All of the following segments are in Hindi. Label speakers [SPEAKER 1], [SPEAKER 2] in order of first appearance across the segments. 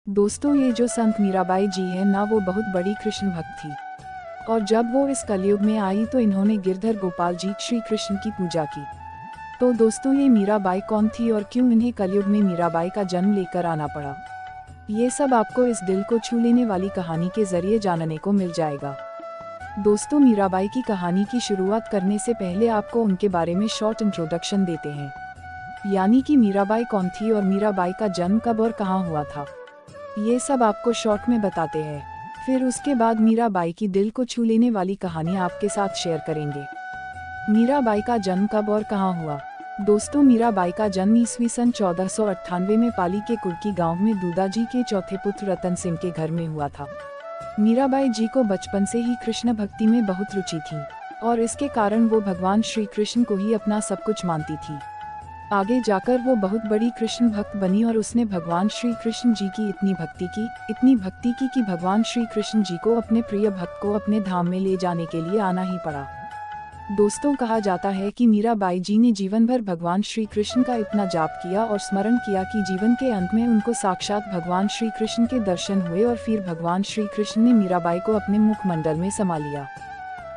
[SPEAKER 1] दोस्तों, ये जो संत मीराबाई जी है ना, वो बहुत बड़ी कृष्ण भक्त थी। और जब वो इस कलयुग में आई तो इन्होंने गिरधर गोपाल जी श्री कृष्ण की पूजा की। तो दोस्तों, ये मीराबाई कौन थी और क्यों इन्हें कलयुग में मीराबाई का जन्म लेकर आना पड़ा, ये सब आपको इस दिल को छू लेने वाली कहानी के जरिए जानने को मिल जाएगा। दोस्तों, मीराबाई की कहानी की शुरुआत करने से पहले आपको उनके बारे में शॉर्ट इंट्रोडक्शन देते हैं, यानी कि मीराबाई कौन थी और मीराबाई का जन्म कब और कहाँ हुआ था, ये सब आपको शॉर्ट में बताते हैं। फिर उसके बाद मीराबाई की दिल को छू लेने वाली कहानी आपके साथ शेयर करेंगे। मीराबाई का जन्म कब और कहाँ हुआ। दोस्तों, मीराबाई का जन्म ईस्वी सन 1498 में पाली के कुर्की गांव में दूदाजी के चौथे पुत्र रतन सिंह के घर में हुआ था। मीराबाई जी को बचपन से ही कृष्ण भक्ति में बहुत रुचि थी और इसके कारण वो भगवान श्री कृष्ण को ही अपना सब कुछ मानती थी। आगे जाकर वो बहुत बड़ी कृष्ण भक्त बनी और उसने भगवान श्री कृष्ण जी की इतनी भक्ति की कि भगवान श्री कृष्ण जी को अपने प्रिय भक्त को अपने धाम में ले जाने के लिए आना ही पड़ा। दोस्तों, कहा जाता है कि मीराबाई जी ने जीवन भर भगवान श्री कृष्ण का इतना जाप किया और स्मरण किया कि जीवन के अंत में उनको साक्षात भगवान श्री कृष्ण के दर्शन हुए और फिर भगवान श्री कृष्ण ने मीराबाई को अपने मुखमंडल में समा लिया।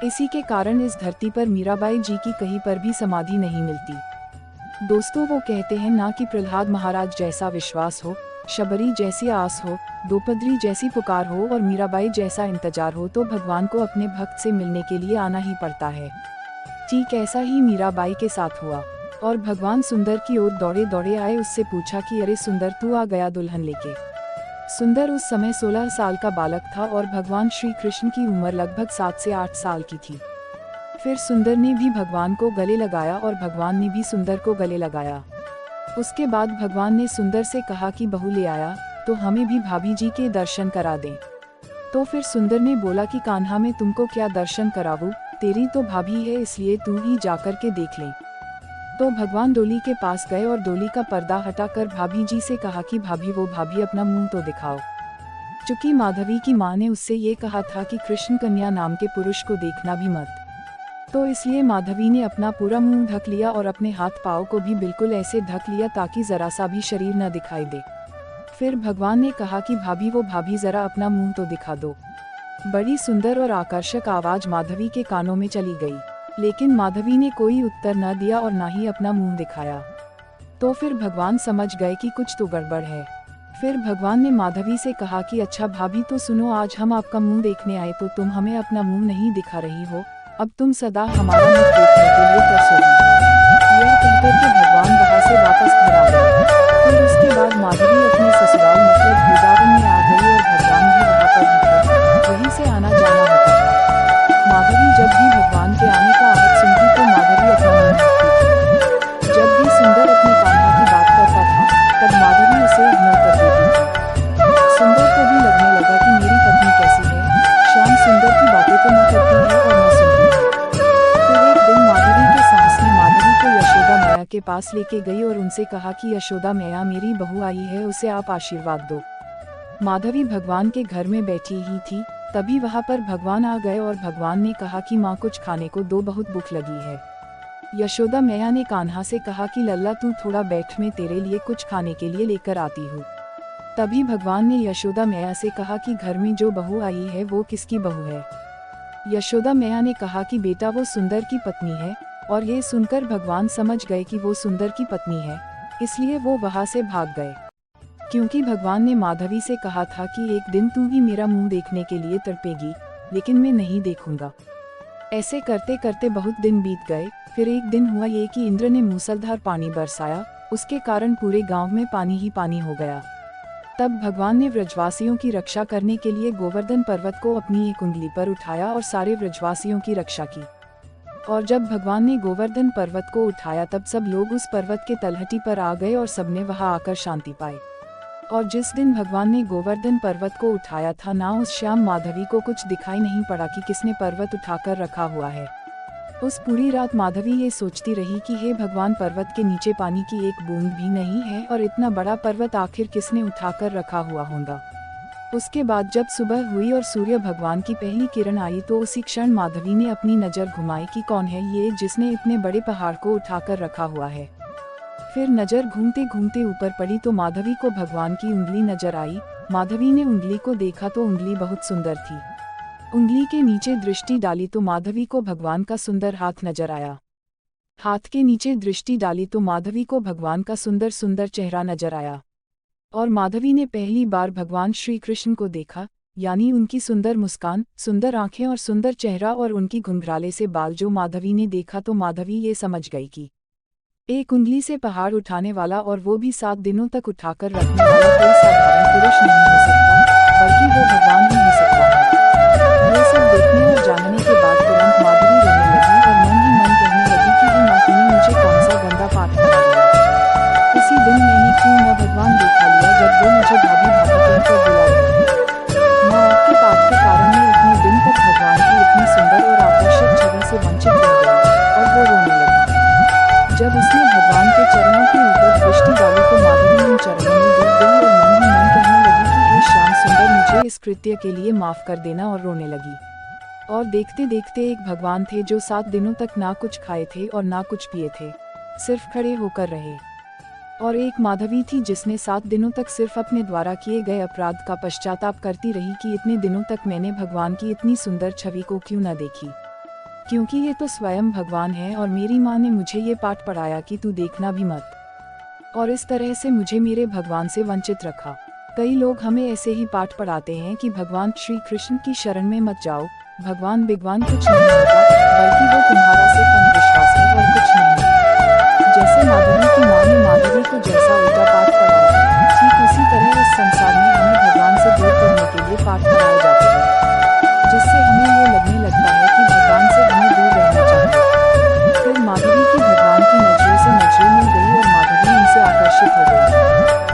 [SPEAKER 1] इसी के कारण इस धरती पर मीराबाई जी की कहीं पर भी समाधि नहीं मिलती। दोस्तों, वो कहते हैं ना कि प्रहलाद महाराज जैसा विश्वास हो, शबरी जैसी आस हो, द्रौपदी जैसी पुकार हो और मीराबाई जैसा इंतजार हो तो भगवान को अपने भक्त से मिलने के लिए आना ही पड़ता है। ठीक ऐसा ही मीराबाई के साथ हुआ और भगवान सुंदर की ओर दौड़े दौड़े आए। उससे पूछा कि अरे सुंदर, तू आ गया दुल्हन लेके। सुंदर उस समय 16 साल का बालक था और भगवान श्री कृष्ण की उम्र लगभग 7 से 8 साल की थी। फिर सुंदर ने भी भगवान को गले लगाया और भगवान ने भी सुंदर को गले लगाया। उसके बाद भगवान ने सुंदर से कहा कि बहू ले आया तो हमें भी भाभी जी के दर्शन करा दें। तो फिर सुंदर ने बोला कि कान्हा, मैं तुमको क्या दर्शन कराऊं, तेरी तो भाभी है, इसलिए तू ही जाकर के देख ले। तो भगवान डोली के पास गए और डोली का पर्दा हटाकर भाभी जी से कहा कि भाभी, वो भाभी अपना मुंह तो दिखाओ। चूंकि माधवी की माँ ने उससे ये कहा था कि कृष्ण कन्या नाम के पुरुष को देखना भी मत, तो इसलिए माधवी ने अपना पूरा मुंह ढक लिया और अपने हाथ पाँव को भी बिल्कुल ऐसे ढक लिया ताकि जरा सा भी शरीर न दिखाई दे। फिर भगवान ने कहा कि भाभी, वो भाभी जरा अपना मुंह तो दिखा दो। बड़ी सुंदर और आकर्षक आवाज माधवी के कानों में चली गई, लेकिन माधवी ने कोई उत्तर न दिया और न ही अपना मुंह दिखाया। तो फिर भगवान समझ गए कि कुछ तो गड़बड़ है। फिर भगवान ने माधवी से कहा कि अच्छा भाभी, तो सुनो, आज हम आपका मुंह देखने आए तो तुम हमें अपना मुंह नहीं दिखा रही हो, अब तुम सदा हमारा मुख देखने के लिए तरसोगी। यह कहकर के भगवान वहां से वापस घर आ गए। फिर उसके बाद माधवी अपने ससुराल मतलब वृंदावन में आ गई और भगवान भी वहां पर ही थे, वहीं से आना जाना होता था। माधवी जब भी भगवान के आने का आहट सुनती तो माधवी अपना मुंह ढकती थी। जब भी सुंदर अपने कान्हा की बात करता था तब माधवी उसे इग्नोर कर देती थी। सुंदर को भी लगने लगा कि मेरी पत्नी कैसी है, श्याम सुंदर की बातें तो न करती है और न सुनती है। फिर एक दिन माधवी के सास ने माधवी को यशोदा मैया के पास लेके गई और उनसे कहा कि यशोदा मैया, मेरी बहू आई है, उसे आप आशीर्वाद दो। माधवी भगवान के घर में बैठी ही थी, तभी वहां पर भगवान आ गए और भगवान ने कहा कि माँ, कुछ खाने को दो, बहुत भूख लगी है। यशोदा मैया ने कान्हा से कहा कि लल्ला, तू थोड़ा बैठ, मैं तेरे लिए कुछ खाने के लिए लेकर आती हूँ। तभी भगवान ने यशोदा मैया से कहा कि घर में जो बहू आई है वो किसकी बहू है। यशोदा मैया ने कहा कि बेटा, वो सुंदर की पत्नी है। और ये सुनकर भगवान समझ गए कि वो सुंदर की पत्नी है, इसलिए वो वहां से भाग गए। क्योंकि भगवान ने माधवी से कहा था कि एक दिन तू भी मेरा मुंह देखने के लिए तड़पेगी, लेकिन मैं नहीं देखूंगा। ऐसे करते करते बहुत दिन बीत गए। फिर एक दिन हुआ ये कि इंद्र ने मूसलधार पानी बरसाया, उसके कारण पूरे गाँव में पानी ही पानी हो गया। तब भगवान ने व्रजवासियों की रक्षा करने के लिए गोवर्धन पर्वत को अपनी एक उंगली पर उठाया और सारे व्रजवासियों की रक्षा की। और जब भगवान ने गोवर्धन पर्वत को उठाया तब सब लोग उस पर्वत के तलहटी पर आ गए और सबने वहां आकर शांति पाई। और जिस दिन भगवान ने गोवर्धन पर्वत को उठाया था ना, उस शाम माधवी को कुछ दिखाई नहीं पड़ा कि किसने पर्वत उठाकर रखा हुआ है। उस पूरी रात माधवी ये सोचती रही कि हे भगवान, पर्वत के नीचे पानी की एक बूंद भी नहीं है और इतना बड़ा पर्वत आखिर किसने उठाकर रखा हुआ होगा। उसके बाद जब सुबह हुई और सूर्य भगवान की पहली किरण आई तो उसी क्षण माधवी ने अपनी नज़र घुमाई कि कौन है ये जिसने इतने बड़े पहाड़ को उठाकर रखा हुआ है। फिर नज़र घूमते घूमते ऊपर पड़ी तो माधवी को भगवान की उंगली नजर आई माधवी ने उंगली को देखा तो उंगली बहुत सुंदर थी। उंगली के नीचे दृष्टि डाली तो माधवी को भगवान का सुंदर हाथ नजर आया। हाथ के नीचे दृष्टि डाली तो माधवी को भगवान का सुंदर सुंदर चेहरा नजर आया। और माधवी ने पहली बार भगवान श्री कृष्ण को देखा, यानी उनकी सुंदर मुस्कान, सुंदर आंखें और सुंदर चेहरा और उनकी घुंघराले से बाल जो माधवी ने देखा तो माधवी ये समझ गई कि एक उंगली से पहाड़ उठाने वाला और वो भी 7 दिनों तक उठाकर रखने वाला कोई साधारण पुरुष नहीं हो सकता, बल्कि वो भगवान ही हो सकता है। ये सब देखने और जानने के बाद तुरंत माधवी रोने लगी और मन ही मन कहने लगी कि हे माँ, तूने मुझे कौन सा गंदा पाठ पढ़ा दिया। उसी दिन मैंने क्यों न भगवान देखा लिया जब वो मुझे भाभी भाभी कहकर बुला रहे थे। माँ, आपके पाठ के कारण मैं इतने दिन तक भगवान की इतनी सुंदर और आकर्षक छवि से वंचित रह गई। और वो रोने लगी। जब उसने भगवान के चरणों के ऊपर दृष्टि डाली तो माधवी उन चरणों में डूब गई और मन ही मन कहने लगी कि हे श्याम सुंदर, मुझे इस कृत्य के लिए माफ कर देना, और रोने लगी। और देखते देखते एक भगवान थे जो 7 दिनों तक ना कुछ खाए थे और ना कुछ पिए थे, सिर्फ खड़े होकर रहे। और एक माधवी थी जिसने 7 दिनों तक सिर्फ अपने द्वारा किए गए अपराध का पश्चाताप करती रही कि इतने दिनों तक मैंने भगवान की इतनी सुंदर छवि को क्यों न देखी, क्योंकि ये तो स्वयं भगवान है और मेरी माँ ने मुझे ये पाठ पढ़ाया कि तू देखना भी मत, और इस तरह से मुझे मेरे भगवान से वंचित रखा। कई लोग हमें ऐसे ही पाठ पढ़ाते हैं कि भगवान श्री कृष्ण की शरण में मत जाओ, भगवान बिगवान कुछ नहीं होता, बल्कि वो तुम्हारा सिर्फ अंधविश्वास है और कुछ नहीं। जैसे माधवी की माँ ने माधवी को जैसा उल्टा पाठ पढ़ाया, ठीक उसी तरह इस संसार में हमें भगवान से दूर करने के लिए पाठ पढ़ाए जाते हैं, जिससे हमें ये लगने लगता है कि भगवान से हमें दूर रहना चाहिए। फिर माधवी की भगवान की नजरों से नजरें मिल गई और माधवी उनसे आकर्षित हो गई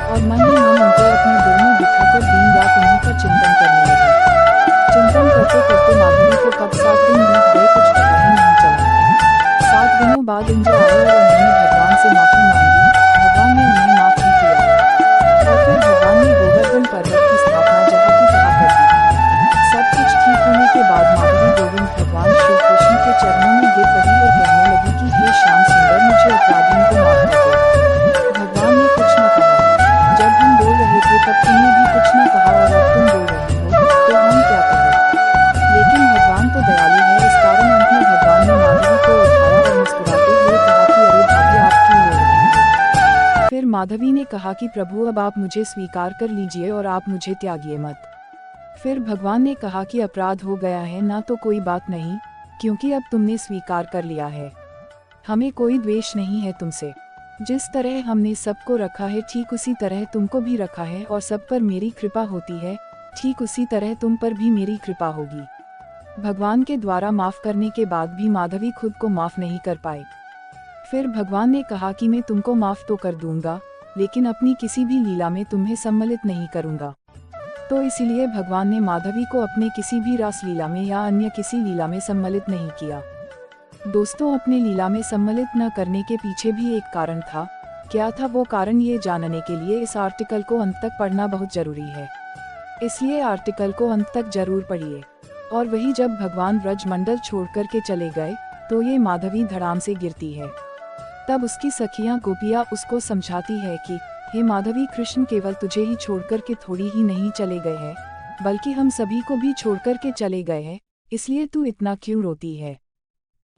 [SPEAKER 1] और मन ही मन उनको अपने दिल में बिठाकर दिन रात उन्हीं का चिंतन करने लगी। चिंतन करते करते माधवी को कब 7 दिन बीत गए कुछ पता ही नहीं चला। 7 दिनों बाद इंद्र आए और उन्होंने भगवान से माफी मांगी। भगवान ने उन्हें माफ भी किया और फिर भगवान ने गोवर्धन पर्वत की स्थापना जहाँ की तहाँ कर दी। सब कुछ ठीक होने के बाद माधवी गोविंद भगवान श्री कृष्ण के चरणों में गिर पड़ी और कहने लगी कि हे श्याम सुंदर, मुझे अपराधियों को माफ कर दो। भगवान ने कुछ न कहा। जब हम बोल रहे थे तब तुमने भी कुछ न कहा और अब तुम बोल रही हो, तो हम क्या करें। लेकिन भगवान तो दयालु है, इस कारण अंत में भगवान ने माधवी को उठाया और मुस्कुराते हुए कहा कि अरे भाभी, आप क्यों रो रही हो। फिर माधवी ने कहा कि प्रभु, अब आप मुझे स्वीकार कर लीजिए और आप मुझे त्यागिए मत। फिर भगवान ने कहा कि अपराध हो गया है ना, तो कोई बात नहीं, क्योंकि अब तुमने स्वीकार कर लिया है। हमें कोई द्वेष नहीं है तुमसे। जिस तरह हमने सबको रखा है ठीक उसी तरह तुमको भी रखा है, और सब पर मेरी कृपा होती है, ठीक उसी तरह तुम पर भी मेरी कृपा होगी। भगवान के द्वारा माफ करने के बाद भी माधवी खुद को माफ नहीं कर पाए। फिर भगवान ने कहा कि मैं तुमको माफ तो कर दूंगा, लेकिन अपनी किसी भी लीला में तुम्हें सम्मिलित नहीं करूंगा। तो इसीलिए भगवान ने माधवी को अपने किसी भी रास लीला में या अन्य किसी लीला में सम्मिलित नहीं किया। दोस्तों, अपने लीला में सम्मिलित न करने के पीछे भी एक कारण था। क्या था वो कारण, ये जानने के लिए इस आर्टिकल को अंत तक पढ़ना बहुत जरूरी है, इसलिए आर्टिकल को अंत तक जरूर पढ़िए। और वही जब भगवान ब्रज मंडल छोड़कर के चले गए तो ये माधवी धड़ाम से गिरती है। तब उसकी सखियां गोपियां उसको समझाती है कि हे माधवी, कृष्ण केवल तुझे ही छोड़कर के थोड़ी ही नहीं चले गए हैं, बल्कि हम सभी को भी छोड़कर के चले गए हैं, इसलिए तू इतना क्यों रोती है।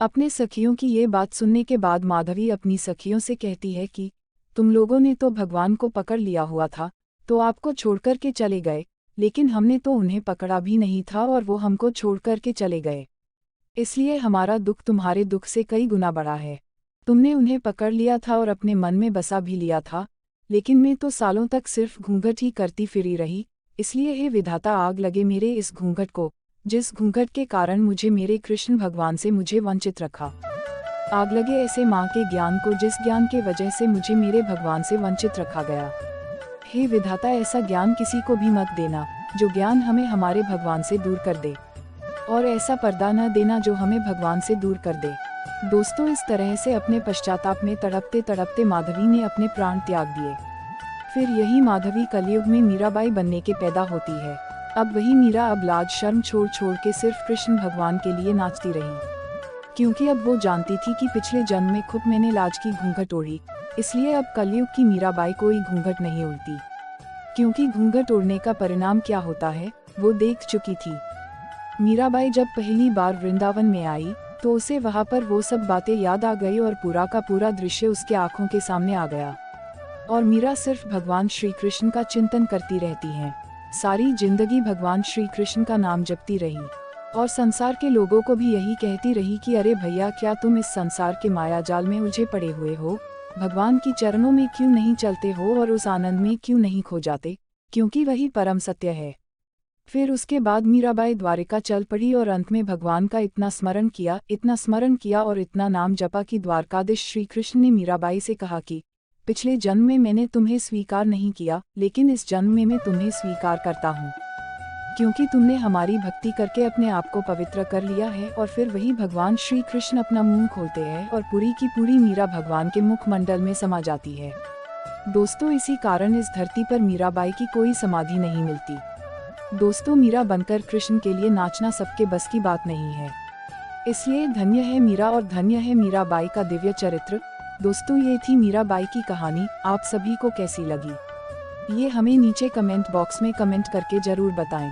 [SPEAKER 1] अपने सखियों की ये बात सुनने के बाद माधवी अपनी सखियों से कहती है कि तुम लोगों ने तो भगवान को पकड़ लिया हुआ था, तो आपको छोड़कर के चले गए, लेकिन हमने तो उन्हें पकड़ा भी नहीं था और वो हमको छोड़कर के चले गए, इसलिए हमारा दुख तुम्हारे दुख से कई गुना बड़ा है। तुमने उन्हें पकड़ लिया था और अपने मन में बसा भी लिया था, लेकिन मैं तो सालों तक सिर्फ घूंघट ही करती फिरी रही, इसलिए हे विधाता, आग लगे मेरे इस घूंघट को, जिस घूंघट के कारण मुझे मेरे कृष्ण भगवान से मुझे वंचित रखा। आग लगे ऐसे माँ के ज्ञान को, जिस ज्ञान के वजह से मुझे मेरे भगवान से वंचित रखा गया। हे विधाता, ऐसा ज्ञान किसी को भी मत देना जो ज्ञान हमें हमारे भगवान से दूर कर दे, और ऐसा पर्दा न देना जो हमें भगवान से दूर कर दे। दोस्तों, इस तरह से अपने पश्चाताप में तड़पते तड़पते माधवी ने अपने प्राण त्याग दिए। फिर यही माधवी कलयुग में मीराबाई बनने के पैदा होती है। अब वही मीरा अब लाज शर्म छोड़ छोड़ के सिर्फ कृष्ण भगवान के लिए नाचती रही, क्योंकि अब वो जानती थी कि पिछले जन्म में खुद मैंने लाज की घूंघट ओढ़ी, इसलिए अब कलयुग की मीराबाई कोई घूंघट नहीं उड़ती। क्योंकि घूंघट उड़ने का परिणाम क्या होता है वो देख चुकी थी। मीराबाई जब पहली बार वृंदावन में आई तो उसे वहाँ पर वो सब बातें याद आ गई और पूरा का पूरा दृश्य उसके आंखों के सामने आ गया। और मीरा सिर्फ भगवान श्री कृष्ण का चिंतन करती रहती हैं। सारी जिंदगी भगवान श्री कृष्ण का नाम जपती रही और संसार के लोगों को भी यही कहती रही कि अरे भैया, क्या तुम इस संसार के माया जाल में उलझे पड़े हुए हो? भगवान की चरणों में क्यों नहीं चलते हो और उस आनंद में क्यों नहीं खो जाते, क्योंकि वही परम सत्य है। फिर उसके बाद मीराबाई द्वारिका चल पड़ी और अंत में भगवान का इतना स्मरण किया और इतना नाम जपा कि द्वारकाधीश श्री कृष्ण ने मीराबाई से कहा कि पिछले जन्म में मैंने तुम्हें स्वीकार नहीं किया, लेकिन इस जन्म में मैं तुम्हें स्वीकार करता हूँ, क्योंकि तुमने हमारी भक्ति करके अपने आप को पवित्र कर लिया है। और फिर वही भगवान श्री कृष्ण अपना मुंह खोलते हैं और पूरी की पूरी मीरा भगवान के मुखमंडल में समा जाती है। दोस्तों, इसी कारण इस धरती पर मीराबाई की कोई समाधि नहीं मिलती। दोस्तों, मीरा बनकर कृष्ण के लिए नाचना सबके बस की बात नहीं है। इसलिए धन्य है मीरा और धन्य है मीराबाई का दिव्य चरित्र। दोस्तों, ये थी मीराबाई की कहानी। आप सभी को कैसी लगी ये हमें नीचे कमेंट बॉक्स में कमेंट करके जरूर बताएं।